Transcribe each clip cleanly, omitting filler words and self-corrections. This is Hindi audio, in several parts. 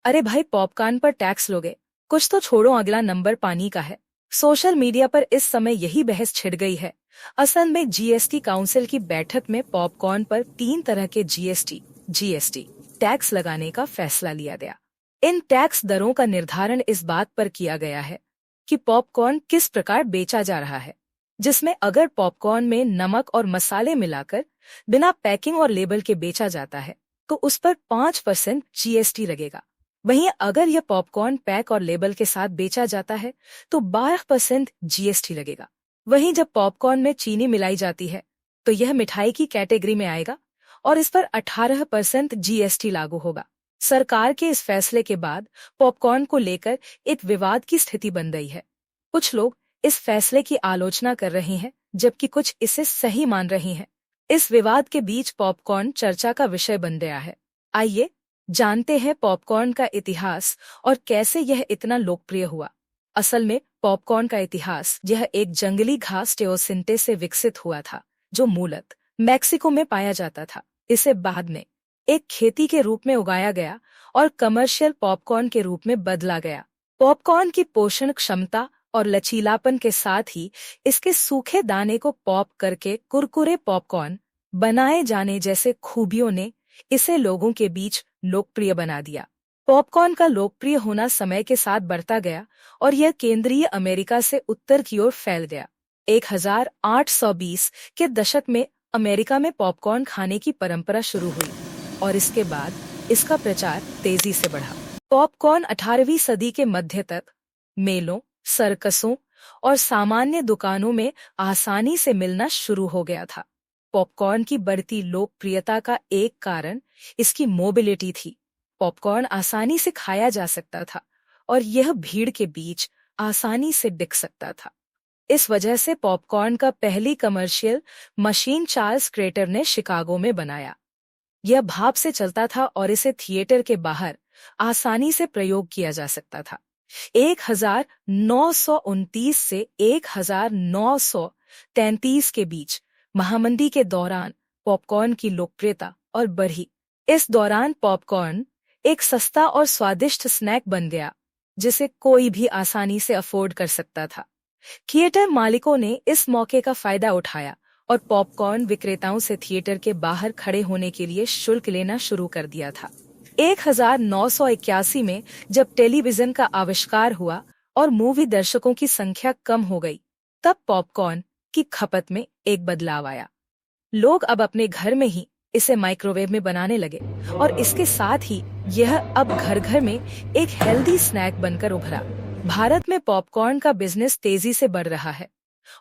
अरे भाई, पॉपकॉर्न पर टैक्स लोगे? कुछ तो छोड़ो, अगला नंबर पानी का है। सोशल मीडिया पर इस समय यही बहस छिड़ गई है। असल में जीएसटी काउंसिल की बैठक में पॉपकॉर्न पर 3 तरह के जीएसटी टैक्स लगाने का फैसला लिया गया। इन टैक्स दरों का निर्धारण इस बात पर किया गया है कि पॉपकॉर्न किस प्रकार बेचा जा रहा है, जिसमें अगर पॉपकॉर्न में नमक और मसाले मिलाकर बिना पैकिंग और लेबल के बेचा जाता है तो उस पर 5% जीएसटी लगेगा। वहीं अगर यह पॉपकॉर्न पैक और लेबल के साथ बेचा जाता है तो 12% जीएसटी लगेगा। वहीं जब पॉपकॉर्न में चीनी मिलाई जाती है तो यह मिठाई की कैटेगरी में आएगा और इस पर 18% जीएसटी लागू होगा। सरकार के इस फैसले के बाद पॉपकॉर्न को लेकर एक विवाद की स्थिति बन गई है। कुछ लोग इस फैसले की आलोचना कर रहे हैं जबकि कुछ इसे सही मान रहे हैं। इस विवाद के बीच पॉपकॉर्न चर्चा का विषय बन गया है। आइए जानते हैं पॉपकॉर्न का इतिहास और कैसे यह इतना लोकप्रिय हुआ। असल में पॉपकॉर्न का इतिहास यह एक जंगली घास टेओसिंटे से विकसित हुआ था जो मूलतः मैक्सिको में पाया जाता था। इसे बाद में एक खेती के रूप में उगाया गया और कमर्शियल पॉपकॉर्न के रूप में बदला गया। पॉपकॉर्न की पोषण क्षमता और लचीलापन के साथ ही इसके सूखे दाने को पॉप करके कुरकुरे पॉपकॉर्न बनाए जाने जैसे खूबियों ने इसे लोगों के बीच लोकप्रिय बना दिया। पॉपकॉर्न का लोकप्रिय होना समय के साथ बढ़ता गया और यह केंद्रीय अमेरिका से उत्तर की ओर फैल गया। 1820 के दशक में अमेरिका में पॉपकॉर्न खाने की परंपरा शुरू हुई और इसके बाद इसका प्रचार तेजी से बढ़ा। पॉपकॉर्न 18वीं सदी के मध्य तक मेलों, सर्कसों और सामान्य दुकानों में आसानी से मिलना शुरू हो गया था। पॉपकॉर्न की बढ़ती लोकप्रियता का एक कारण इसकी मोबिलिटी थी। पॉपकॉर्न आसानी से खाया जा सकता था और यह भीड़ के बीच आसानी से बिक सकता था। इस वजह से पॉपकॉर्न का पहली कमर्शियल मशीन चार्ल्स क्रेटर ने शिकागो में बनाया। यह भाप से चलता था और इसे थिएटर के बाहर आसानी से प्रयोग किया जा सकता था। 1929 से 1933 के बीच महामंदी के दौरान पॉपकॉर्न की लोकप्रियता और बढ़ी। इस दौरान पॉपकॉर्न एक सस्ता और स्वादिष्ट स्नैक बन गया जिसे कोई भी आसानी से अफोर्ड कर सकता था। थिएटर मालिकों ने इस मौके का फायदा उठाया और पॉपकॉर्न विक्रेताओं से थिएटर के बाहर खड़े होने के लिए शुल्क लेना शुरू कर दिया था। 1981 में जब टेलीविजन का आविष्कार हुआ और मूवी दर्शकों की संख्या कम हो गई, तब पॉपकॉर्न की खपत में एक बदलाव आया। लोग अब अपने घर में ही इसे माइक्रोवेव में बनाने लगे और इसके साथ ही यह अब घर घर में एक हेल्दी स्नैक बनकर उभरा। भारत में पॉपकॉर्न का बिजनेस तेजी से बढ़ रहा है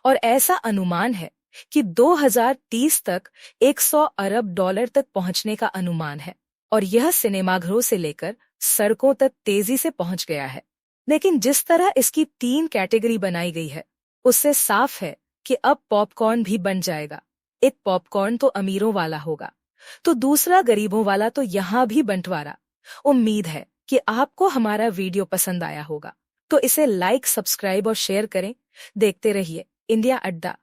और ऐसा अनुमान है कि 2030 तक 100 अरब डॉलर तक पहुंचने का अनुमान है और यह सिनेमाघरों से लेकर सड़कों तक तेजी से पहुंच गया है। लेकिन जिस तरह इसकी 3 कैटेगरी बनाई गई है उससे साफ है कि अब पॉपकॉर्न भी बन जाएगा। एक पॉपकॉर्न तो अमीरों वाला होगा तो दूसरा गरीबों वाला, तो यहाँ भी बंटवारा। उम्मीद है कि आपको हमारा वीडियो पसंद आया होगा, तो इसे लाइक, सब्सक्राइब और शेयर करें। देखते रहिए इंडिया अड्डा।